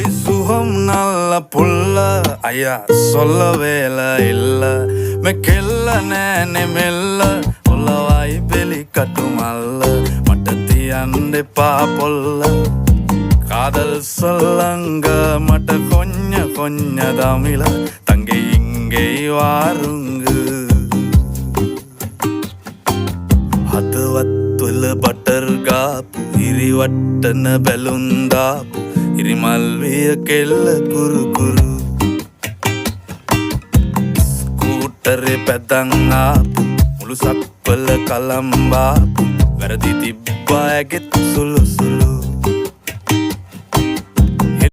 பொடி சுகம் நல்ல புள்ள ஐயா சொல்ல வேலை இல்ல மெக்கெல்ல நேனே மெல்ல உள்ளவாய் வெளி கட்டுமல்ல மட்டத்தி அண்டை பாப்பொல்ல காதல் சொல்லங்க மட்ட கொஞ்ச தமிழ தங்கை இங்கே வாருங்கு හදවත්වල බටර් ගාපු ඉරිවට්ටන බැලුන්දාපු ඉරිමල්විය කෙල්ල කුරුකුරු ස්කූටරේ පැදන් ආපු මුළු සක්වල කලම්බාපු වැරදි තිබ්බා ඇගෙත් සුළු සුළු